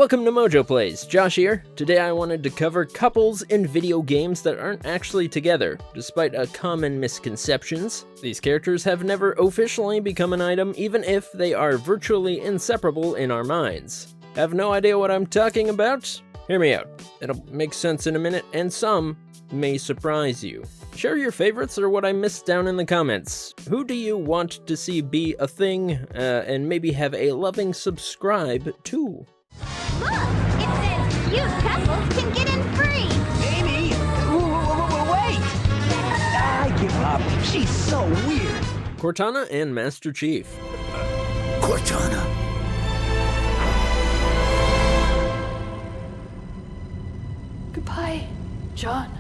Welcome to MojoPlays, Josh here. Today I wanted to cover couples in video games that aren't actually together, despite a common misconceptions. These characters have never officially become an item, even if they are virtually inseparable in our minds. Have no idea what I'm talking about? Hear me out. It'll make sense in a minute, and some may surprise you. Share your favorites or what I missed down in the comments. Who do you want to see be a thing, and maybe have a loving subscribe to? Look! It says you couples can get in free! Amy! Wait! I give up. She's so weird. Cortana and Master Chief. Cortana. Goodbye, John.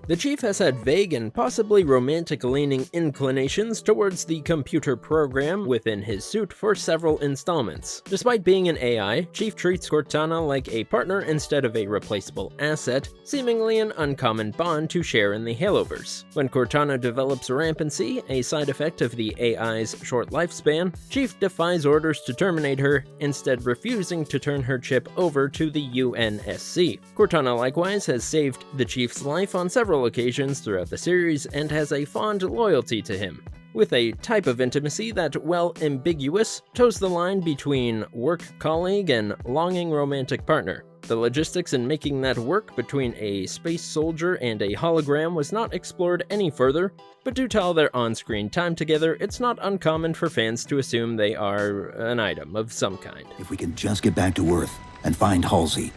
The Chief has had vague and possibly romantic-leaning inclinations towards the computer program within his suit for several installments. Despite being an AI, Chief treats Cortana like a partner instead of a replaceable asset, seemingly an uncommon bond to share in the Haloverse. When Cortana develops rampancy, a side effect of the AI's short lifespan, Chief defies orders to terminate her, instead refusing to turn her chip over to the UNSC. Cortana likewise has saved the Chief's life on several occasions throughout the series and has a fond loyalty to him, with a type of intimacy that, while ambiguous, toes the line between work colleague and longing romantic partner. The logistics in making that work between a space soldier and a hologram was not explored any further, but due to all their on-screen time together, it's not uncommon for fans to assume they are an item of some kind. If we can just get back to Earth and find Halsey,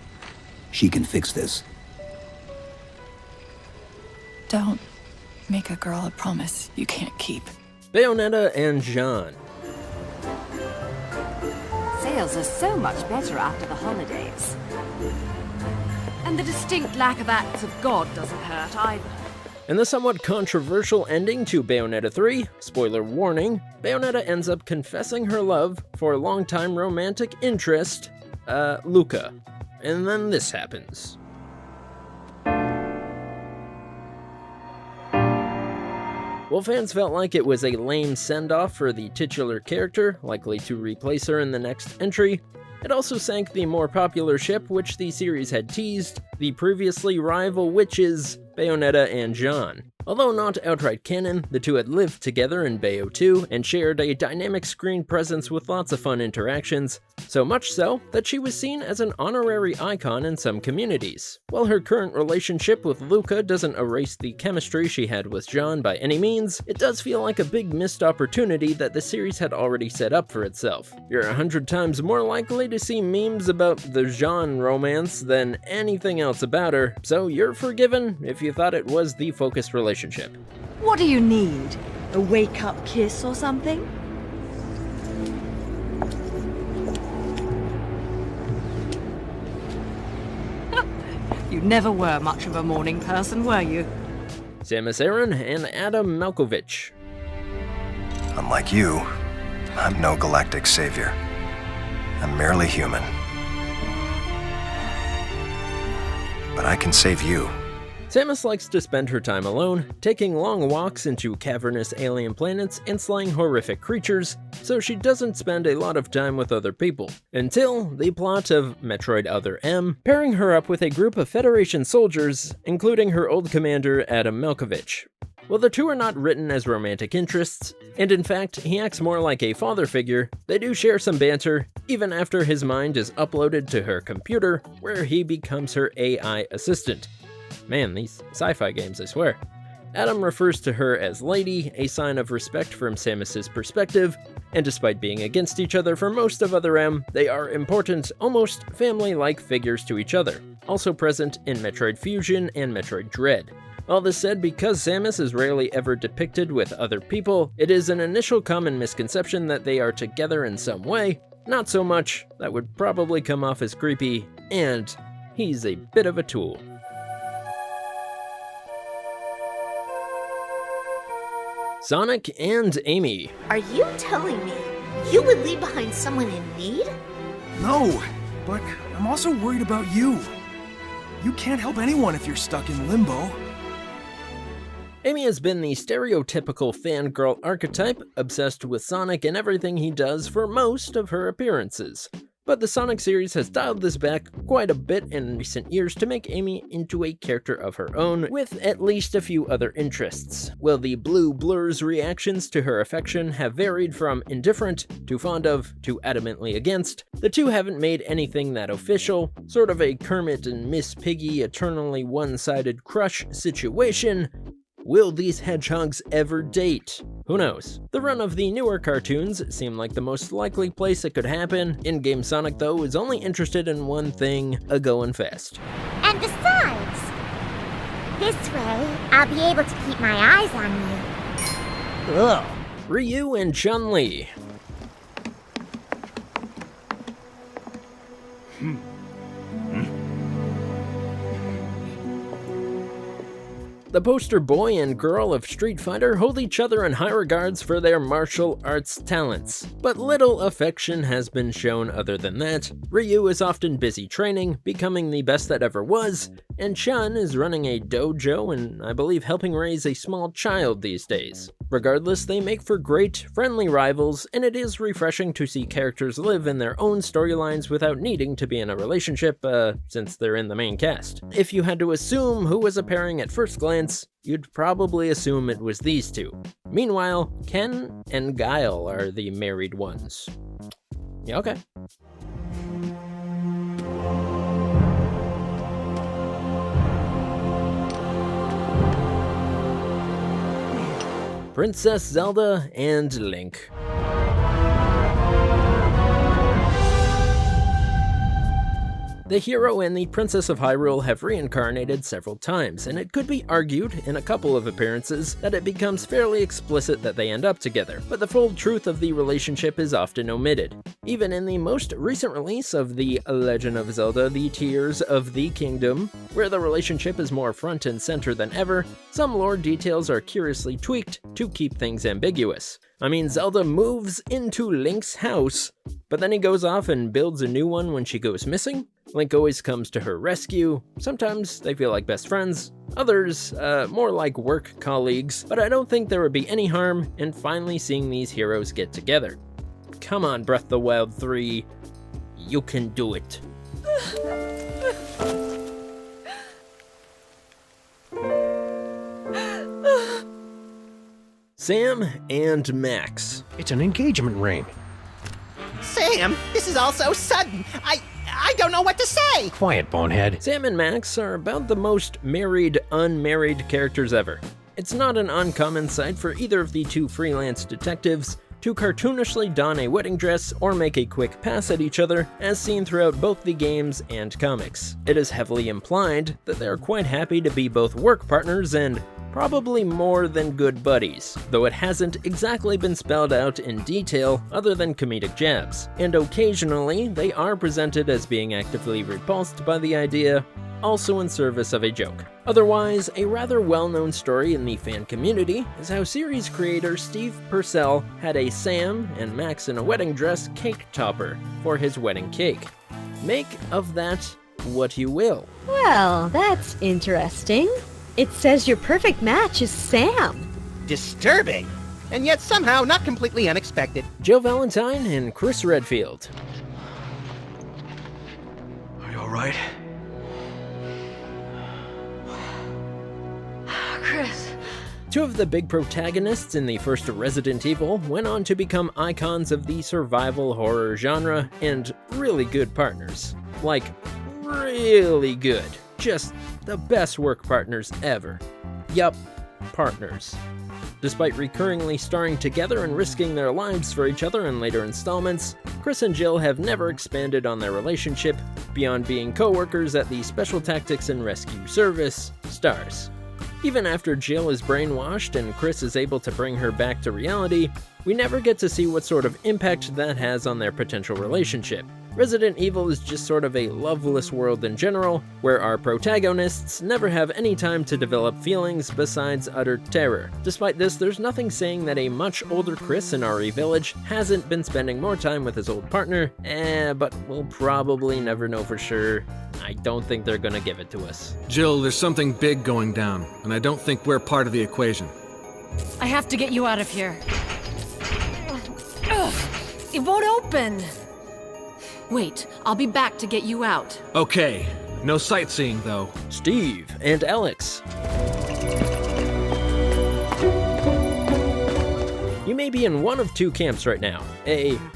she can fix this. Don't make a girl a promise you can't keep. Bayonetta and Jean. Sales are so much better after the holidays. And the distinct lack of acts of God doesn't hurt either. In the somewhat controversial ending to Bayonetta 3, spoiler warning, Bayonetta ends up confessing her love for longtime romantic interest, Luca. And then this happens. While fans felt like it was a lame send-off for the titular character, likely to replace her in the next entry, it also sank the more popular ship which the series had teased, the previously rival witches, Bayonetta and Jean. Although not outright canon, the two had lived together in Bayo 2 and shared a dynamic screen presence with lots of fun interactions, so much so that she was seen as an honorary icon in some communities. While her current relationship with Luca doesn't erase the chemistry she had with Jean by any means, it does feel like a big missed opportunity that the series had already set up for itself. You're 100 times more likely to see memes about the Jean romance than anything else about her, so you're forgiven if you thought it was the focused relationship. What do you need? A wake-up kiss or something? You never were much of a morning person, were you? Samus Aran and Adam Malkovich. Unlike you, I'm no galactic savior. I'm merely human. But I can save you. Samus likes to spend her time alone, taking long walks into cavernous alien planets and slaying horrific creatures, so she doesn't spend a lot of time with other people. Until the plot of Metroid Other M, pairing her up with a group of Federation soldiers, including her old commander Adam Malkovich. While the two are not written as romantic interests, and in fact he acts more like a father figure, they do share some banter, even after his mind is uploaded to her computer, where he becomes her AI assistant. Man, these sci-fi games, I swear. Adam refers to her as Lady, a sign of respect from Samus's perspective, and despite being against each other for most of Other M, they are important, almost family-like figures to each other, also present in Metroid Fusion and Metroid Dread. All this said, because Samus is rarely ever depicted with other people, it is an initial common misconception that they are together in some way, not so much, that would probably come off as creepy, and he's a bit of a tool. Sonic and Amy. Are you telling me you would leave behind someone in need? No, but I'm also worried about you. You can't help anyone if you're stuck in limbo. Amy has been the stereotypical fangirl archetype, obsessed with Sonic and everything he does for most of her appearances. But the Sonic series has dialed this back quite a bit in recent years to make Amy into a character of her own, with at least a few other interests. While the blue blur's reactions to her affection have varied from indifferent, to fond of, to adamantly against, the two haven't made anything that official, sort of a Kermit and Miss Piggy eternally one-sided crush situation. Will these hedgehogs ever date? Who knows? The run of the newer cartoons seem like the most likely place it could happen. In-game Sonic, though, is only interested in one thing: a-goin' fast. And besides, this way, I'll be able to keep my eyes on you. Ugh. Ryu and Chun-Li. The poster boy and girl of Street Fighter hold each other in high regards for their martial arts talents, but little affection has been shown other than that. Ryu is often busy training, becoming the best that ever was, and Chun is running a dojo and I believe helping raise a small child these days. Regardless, they make for great, friendly rivals, and it is refreshing to see characters live in their own storylines without needing to be in a relationship, since they're in the main cast. If you had to assume who was a pairing at first glance, you'd probably assume it was these two. Meanwhile, Ken and Guile are the married ones. Yeah, okay. Princess Zelda and Link. The hero and the Princess of Hyrule have reincarnated several times, and it could be argued, in a couple of appearances, that it becomes fairly explicit that they end up together, but the full truth of the relationship is often omitted. Even in the most recent release of the Legend of Zelda, The Tears of the Kingdom, where the relationship is more front and center than ever, some lore details are curiously tweaked to keep things ambiguous. I mean, Zelda moves into Link's house, but then he goes off and builds a new one when she goes missing. Link always comes to her rescue. Sometimes they feel like best friends, others more like work colleagues, but I don't think there would be any harm in finally seeing these heroes get together. Come on, Breath of the Wild 3, you can do it. Sam and Max. It's an engagement ring. Sam, this is all so sudden. I don't know what to say. Quiet, bonehead. Sam and Max are about the most married, unmarried characters ever. It's not an uncommon sight for either of the two freelance detectives to cartoonishly don a wedding dress or make a quick pass at each other, as seen throughout both the games and comics. It is heavily implied that they are quite happy to be both work partners and probably more than good buddies, though it hasn't exactly been spelled out in detail other than comedic jabs, and occasionally they are presented as being actively repulsed by the idea, also in service of a joke. Otherwise, a rather well-known story in the fan community is how series creator Steve Purcell had a Sam and Max in a wedding dress cake topper for his wedding cake. Make of that what you will. Well, that's interesting. It says your perfect match is Sam. Disturbing, and yet somehow not completely unexpected. Joe Valentine and Chris Redfield. Are you alright? Chris. Two of the big protagonists in the first Resident Evil went on to become icons of the survival horror genre and really good partners. Like, really good. Just the best work partners ever. Yup, partners. Despite recurringly starring together and risking their lives for each other in later installments, Chris and Jill have never expanded on their relationship beyond being co-workers at the Special Tactics and Rescue Service, STARS. Even after Jill is brainwashed and Chris is able to bring her back to reality, we never get to see what sort of impact that has on their potential relationship. Resident Evil is just sort of a loveless world in general, where our protagonists never have any time to develop feelings besides utter terror. Despite this, there's nothing saying that a much older Chris in RE Village hasn't been spending more time with his old partner, but we'll probably never know for sure. I don't think they're gonna give it to us. Jill, there's something big going down, and I don't think we're part of the equation. I have to get you out of here. Ugh, it won't open. Wait, I'll be back to get you out. Okay, no sightseeing though. Steve and Alex. You may be in one of two camps right now.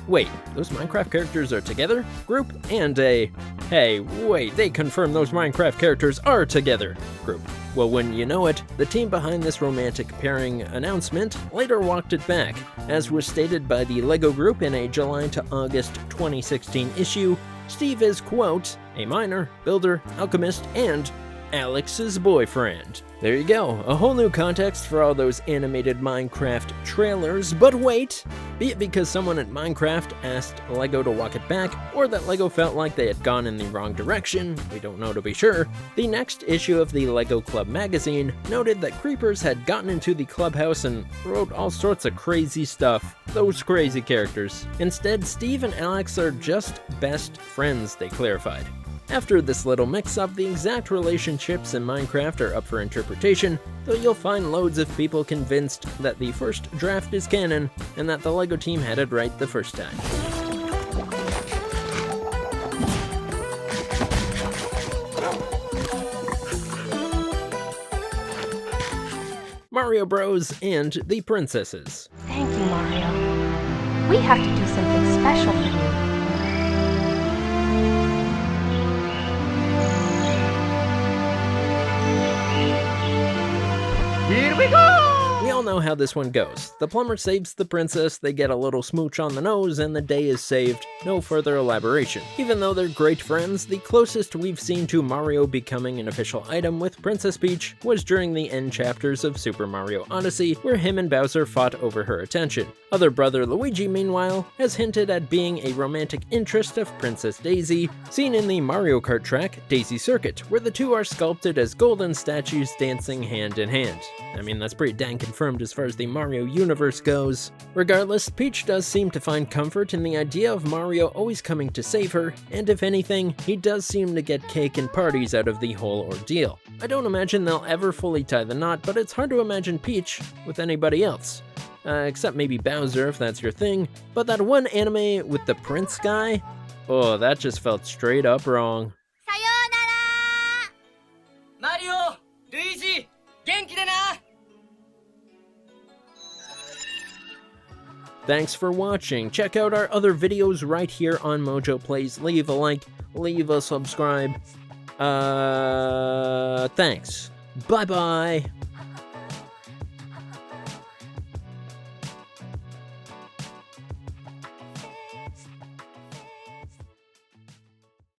Wait, those Minecraft characters are together group, and hey, wait, they confirm those Minecraft characters are together group. Well, wouldn't you know it, the team behind this romantic pairing announcement later walked it back, as was stated by the LEGO Group in a July to August 2016 issue. Steve is, quote, a miner, builder, alchemist, and Alex's boyfriend. There you go, a whole new context for all those animated Minecraft trailers, but wait! Be it because someone at Minecraft asked LEGO to walk it back, or that LEGO felt like they had gone in the wrong direction, we don't know to be sure, the next issue of the LEGO Club magazine noted that creepers had gotten into the clubhouse and wrote all sorts of crazy stuff. Those crazy characters. Instead, Steve and Alex are just best friends, they clarified. After this little mix-up, the exact relationships in Minecraft are up for interpretation, though you'll find loads of people convinced that the first draft is canon, and that the LEGO team had it right the first time. Mario Bros. And the Princesses. Thank you, Mario. We have to do something special for you. Here we go! We all know how this one goes. The plumber saves the princess, they get a little smooch on the nose, and the day is saved. No further elaboration. Even though they're great friends, the closest we've seen to Mario becoming an official item with Princess Peach was during the end chapters of Super Mario Odyssey, where him and Bowser fought over her attention. Other brother Luigi, meanwhile, has hinted at being a romantic interest of Princess Daisy, seen in the Mario Kart track Daisy Circuit, where the two are sculpted as golden statues dancing hand in hand. I mean, that's pretty dang confirmed as far as the Mario universe goes. Regardless, Peach does seem to find comfort in the idea of Mario always coming to save her, and if anything, he does seem to get cake and parties out of the whole ordeal. I don't imagine they'll ever fully tie the knot, but it's hard to imagine Peach with anybody else. Except maybe Bowser, if that's your thing. But that one anime with the prince guy? Oh, that just felt straight up wrong. Sayonara! Mario! Luigi! Genki de na! Thanks for watching. Check out our other videos right here on MojoPlays. Leave a like, leave a subscribe. Thanks. Bye-bye.